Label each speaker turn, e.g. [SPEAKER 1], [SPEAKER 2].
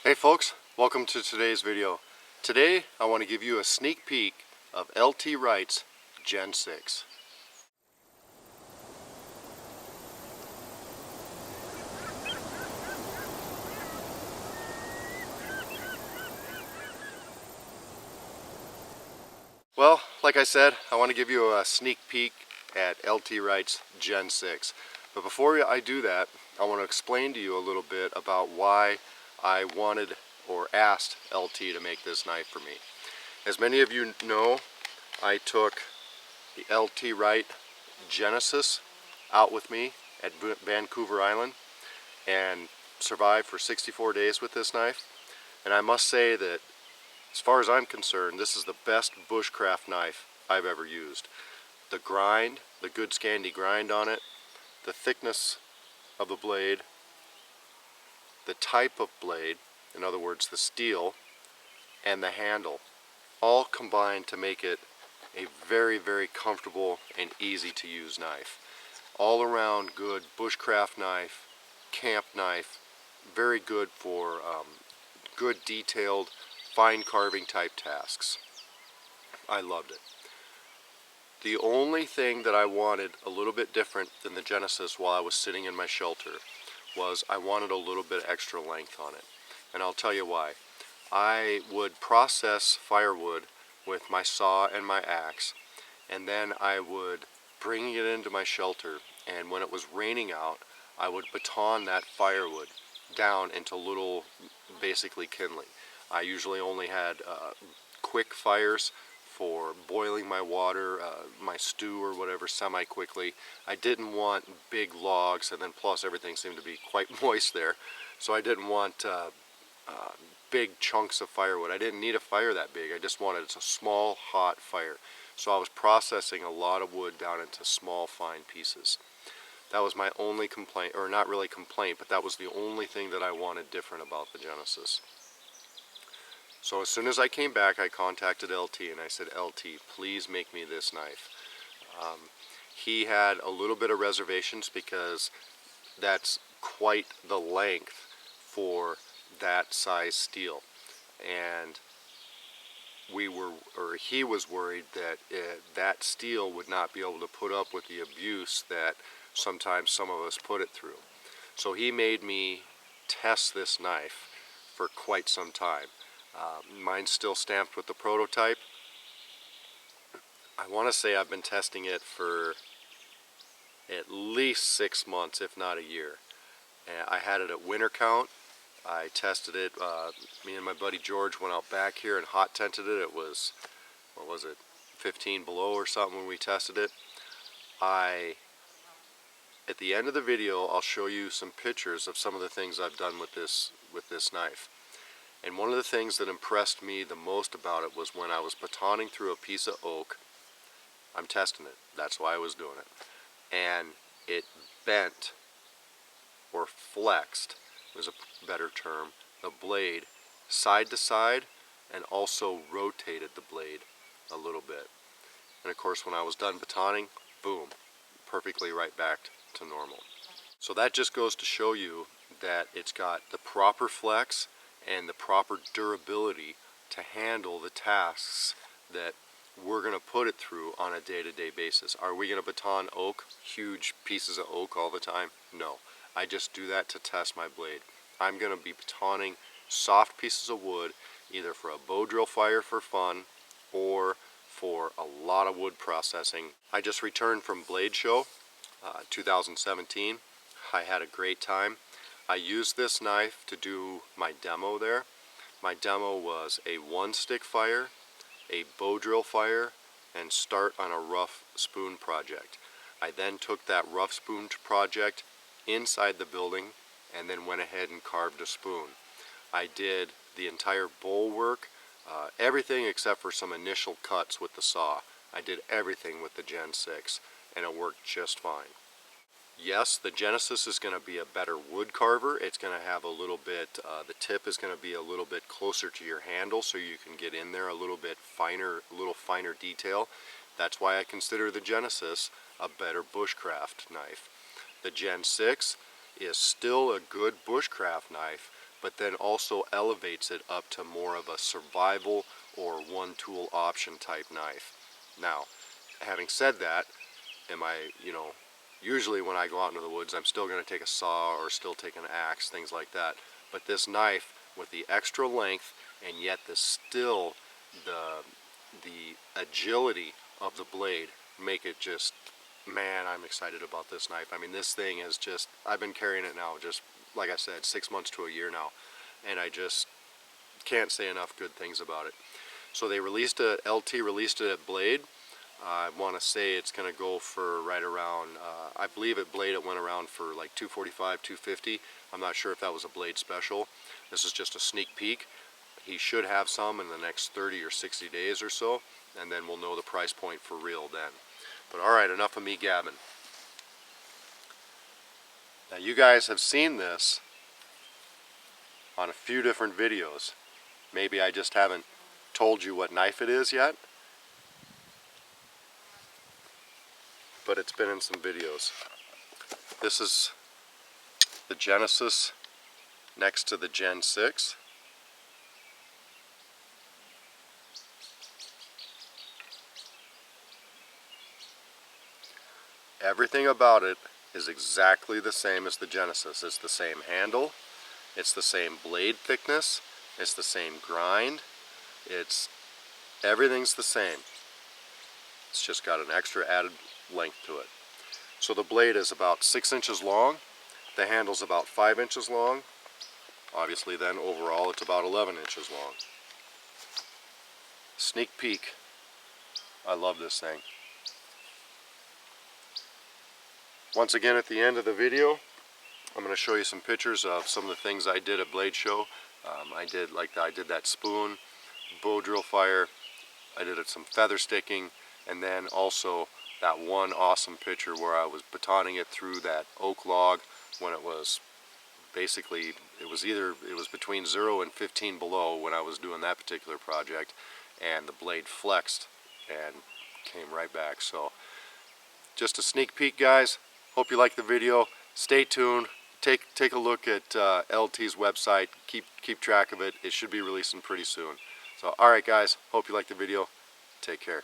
[SPEAKER 1] Hey folks, welcome to today's video. Today I want to give you a sneak peek of LT Wright's Gen 6. Well, like I said, I want to give you a sneak peek at LT Wright's Gen 6. But before I do that, I want to explain to you a little bit about why I wanted or asked LT to make this knife for me. As many of you know, I took the LT Wright Genesis out with me at Vancouver Island and survived for 64 days with this knife. And I must say that as far as I'm concerned, this is the best bushcraft knife I've ever used. The grind, the good Scandi grind on it, the thickness of the blade, the type of blade, in other words the steel, and the handle, all combined to make it a very, very comfortable and easy to use knife. All around good bushcraft knife, camp knife, very good for good detailed fine carving type tasks. I loved it. The only thing that I wanted a little bit different than the Genesis while I was sitting in my shelter was I wanted a little bit extra length on it. And I'll tell you why. I would process firewood with my saw and my axe, and then I would bring it into my shelter, and when it was raining out, I would baton that firewood down into little, basically kindling. I usually only had quick fires for boiling my water, my stew or whatever semi-quickly. I didn't want big logs, and then plus everything seemed to be quite moist there, so I didn't want big chunks of firewood. I didn't need a fire that big. I just wanted a small, hot fire. So I was processing a lot of wood down into small, fine pieces. That was my only complaint, or not really complaint, but that was the only thing that I wanted different about the Genesis. So as soon as I came back, I contacted LT and I said, LT, please make me this knife. He had a little bit of reservations because that's quite the length for that size steel, and he was worried that that steel would not be able to put up with the abuse that sometimes some of us put it through. So he made me test this knife for quite some time. Mine's still stamped with the prototype. I want to say I've been testing it for at least 6 months, if not a year. And I had it at winter count. I tested it, me and my buddy George went out back here and hot tented it. It was, what was it, 15 below or something when we tested it. At the end of the video, I'll show you some pictures of some of the things I've done with this knife. And one of the things that impressed me the most about it was when I was batoning through a piece of oak. I'm testing it, that's why I was doing it. And it bent, or flexed, is a better term, the blade side to side, and also rotated the blade a little bit. And of course when I was done batoning, boom, perfectly right back to normal. So that just goes to show you that it's got the proper flex and the proper durability to handle the tasks that we're going to put it through on a day-to-day basis. Are we going to baton oak, huge pieces of oak all the time? No. I just do that to test my blade. I'm going to be batoning soft pieces of wood, either for a bow drill fire for fun or for a lot of wood processing. I just returned from Blade Show 2017. I had a great time. I used this knife to do my demo there. My demo was a one stick fire, a bow drill fire, and start on a rough spoon project. I then took that rough spoon project inside the building and then went ahead and carved a spoon. I did the entire bowl work, everything except for some initial cuts with the saw. I did everything with the Gen 6 and it worked just fine. Yes, the Genesis is going to be a better wood carver. It's going to have a little bit, the tip is going to be a little bit closer to your handle so you can get in there a little bit finer, a little finer detail. That's why I consider the Genesis a better bushcraft knife. The Gen 6 is still a good bushcraft knife, but then also elevates it up to more of a survival or one tool option type knife. Now, having said that, usually when I go out into the woods, I'm still going to take a saw or still take an axe, things like that. But this knife, with the extra length and yet the agility of the blade, make it just, man, I'm excited about this knife. I mean, this thing is just, I've been carrying it now, just like I said, 6 months to a year now, and I just can't say enough good things about it. So they released it, LT released it at Blade. I want to say it's going to go for right around, I believe at Blade it went around for like $245, $250. I'm not sure if that was a Blade special. This is just a sneak peek. He should have some in the next 30 or 60 days or so, and then we'll know the price point for real then. But alright, enough of me gabbing. Now you guys have seen this on a few different videos. Maybe I just haven't told you what knife it is yet, but it's been in some videos. This is the Genesis next to the Gen 6. Everything about it is exactly the same as the Genesis. It's the same handle, it's the same blade thickness, it's the same grind, everything's the same. It's just got an extra added length to it. So the blade is about 6 inches long, the handle's about 5 inches long, obviously then overall it's about 11 inches long. Sneak peek. I love this thing. Once again, at the end of the video, I'm going to show you some pictures of some of the things I did at Blade Show. I did that spoon, bow drill fire, I did some feather sticking, and then also that one awesome picture where I was batoning it through that oak log when it was basically, it was between 0 and 15 below when I was doing that particular project, and the blade flexed and came right back. So just a sneak peek, guys. Hope you like the video. Stay tuned. Take a look at LT's website. Keep track of it. It should be releasing pretty soon. So alright guys, hope you like the video. Take care.